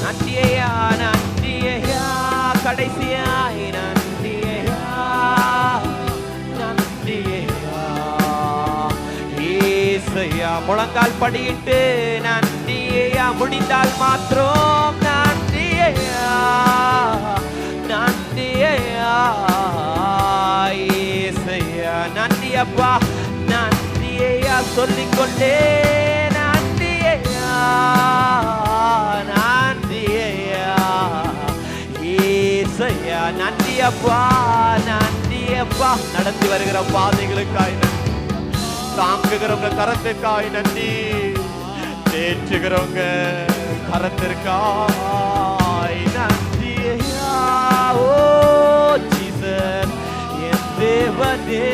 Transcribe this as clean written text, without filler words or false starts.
நன்றியா நன்றியா கடைசியாய் நன்றியா நன்றியா ஏசையா முழங்கால் படியிட்டு நன்றியா முடிந்தால் மாத்திரம் நன்றியா நன்றியா ஏசையா நன்றியப்பா நன்றியா சொல்லிக்கொண்டே நன்றியா நன்றியா ஏசையா நன்றியப்பா நன்றியப்பா நடத்தி வருகிற பாதைகளுக்காய் நன்றி தாங்குகிறவங்க கரத்திற்காய் நன்றி தேற்றுகிறவங்க கரத்திற்காய் நன்றியா ஓ ஜீசஸ் என் தேவனே